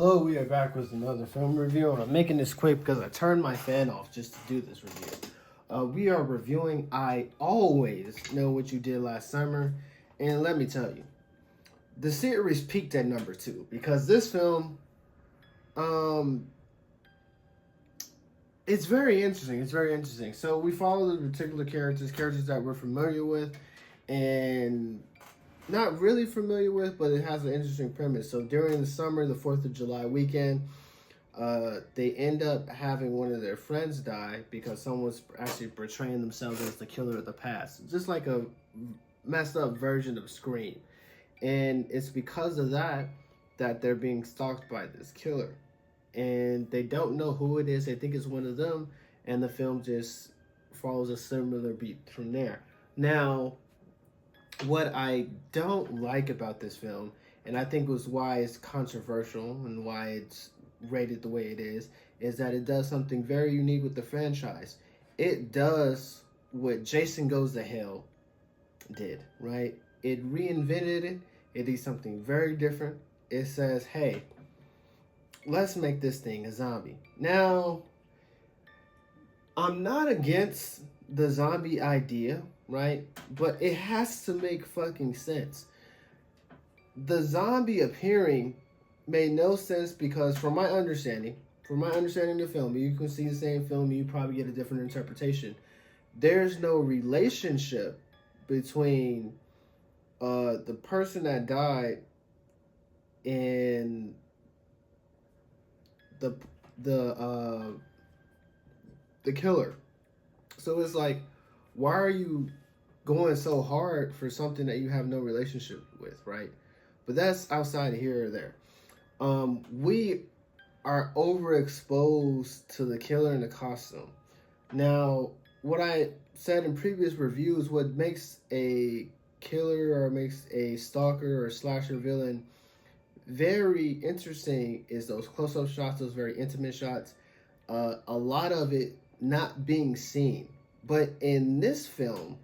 Hello, we are back with another film review, and I'm making this quick because I turned my fan off just to do this review. We are reviewing I Always Know What You Did Last Summer, and let me tell you, the series peaked at number 2 because this film, it's very interesting. It's very interesting. So we follow the particular characters that we're familiar with, and not really familiar with, but it has an interesting premise. So during the summer, the 4th of July weekend, they end up having one of their friends die because someone's actually portraying themselves as the killer of the past. Just like a messed up version of Scream. And it's because of that they're being stalked by this killer. And they don't know who it is. They think it's one of them. And the film just follows a similar beat from there. Now, what I don't like about this film, and I think was why it's controversial and why it's rated the way it is that it does something very unique with the franchise. It does what Jason Goes to Hell did, right? It reinvented it. It did something very different. It says, hey, let's make this thing a zombie. Now, I'm not against the zombie idea, right? But it has to make fucking sense. The zombie appearing made no sense because from my understanding of the film, you can see the same film, you probably get a different interpretation. There's no relationship between the person that died and the killer. So it's like, why are you going so hard for something that you have no relationship with, right? But that's outside of here or there. We are overexposed to the killer and the costume. Now, what I said in previous reviews, what makes a killer or makes a stalker or slasher villain very interesting is those close-up shots, those very intimate shots. A lot of it not being seen. But in this film,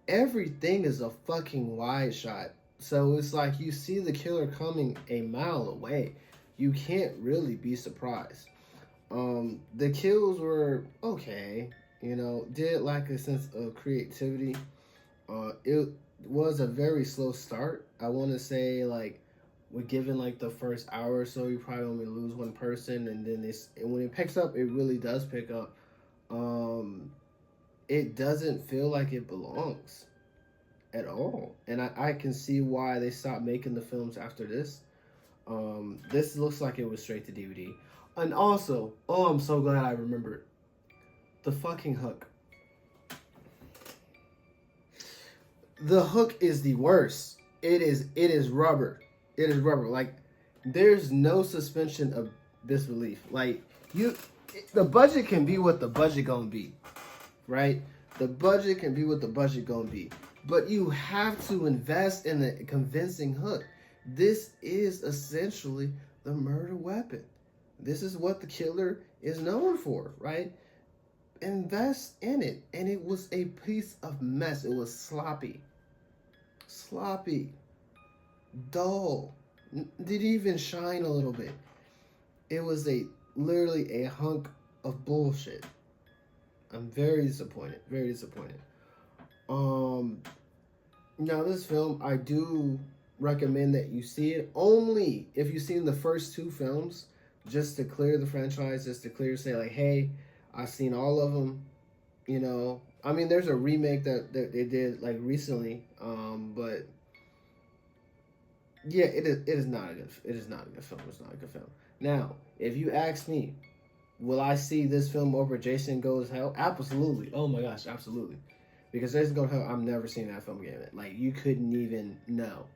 everything is a fucking wide shot. So it's like you see the killer coming a mile away. You can't really be surprised. The kills were okay, did lack a sense of creativity. It was a very slow start. I want to say, like, we're given like the first hour or so, you probably only lose one person, and then when it picks up, it really does pick up. It doesn't feel like it belongs at all. And I can see why they stopped making the films after this. This looks like it was straight to DVD. And also, I'm so glad I remembered. The fucking hook. The hook is the worst. It is rubber. It is rubber. Like, there's no suspension of disbelief. Like, the budget can be what the budget gonna be. Right? The budget can be what the budget gonna be. But you have to invest in a convincing hook. This is essentially the murder weapon. This is what the killer is known for, right? Invest in it. And it was a piece of mess. It was sloppy. Dull. Didn't even shine a little bit. It was literally a hunk of bullshit. I'm very disappointed. Very disappointed. Now this film, I do recommend that you see it only if you've seen the first 2 films, just to clear the franchise, just to say like, hey, I've seen all of them. I mean, there's a remake that they did like recently, but yeah, it is not a good film. It's not a good film. Now, if you ask me, will I see this film over Jason Goes to Hell? Absolutely. Oh my gosh, absolutely. Because Jason Goes to Hell, I'm never seeing that film again. Like, you couldn't even, no.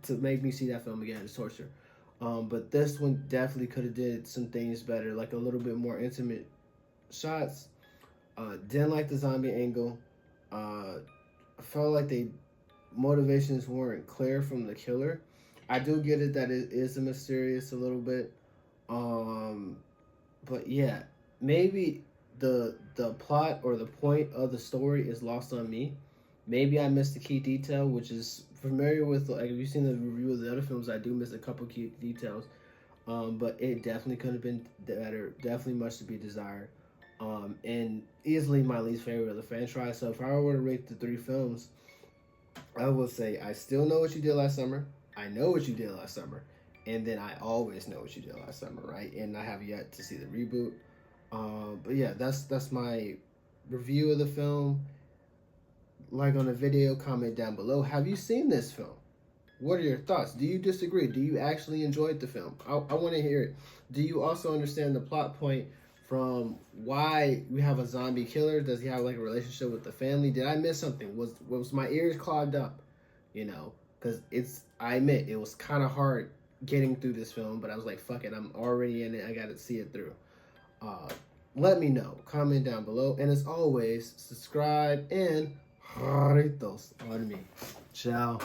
To make me see that film again is torture. But this one definitely could have did some things better, like a little bit more intimate shots. Didn't like the zombie angle. I felt like motivations weren't clear from the killer. I do get it that it is mysterious a little bit. But yeah, maybe the plot or the point of the story is lost on me. Maybe I missed a key detail, which is familiar with, like, if you've seen the review of the other films, I do miss a couple key details. But it definitely could have been better. Definitely much to be desired. And easily my least favorite of the franchise. So if I were to rate the three films, I would say I still know what you did last summer. I know what you did last summer. And then I always know what you did last summer, right? And I have yet to see the reboot. But yeah, that's my review of the film. Like on the video, comment down below. Have you seen this film? What are your thoughts? Do you disagree? Do you actually enjoy the film? I want to hear it. Do you also understand the plot point from why we have a zombie killer? Does he have like a relationship with the family? Did I miss something? Was my ears clogged up? You know, because I admit it was kind of hard getting through this film, but I was like, fuck it, I'm already in it. I got to see it through. Let me know. Comment down below. And as always, subscribe and jarritos on me. Ciao.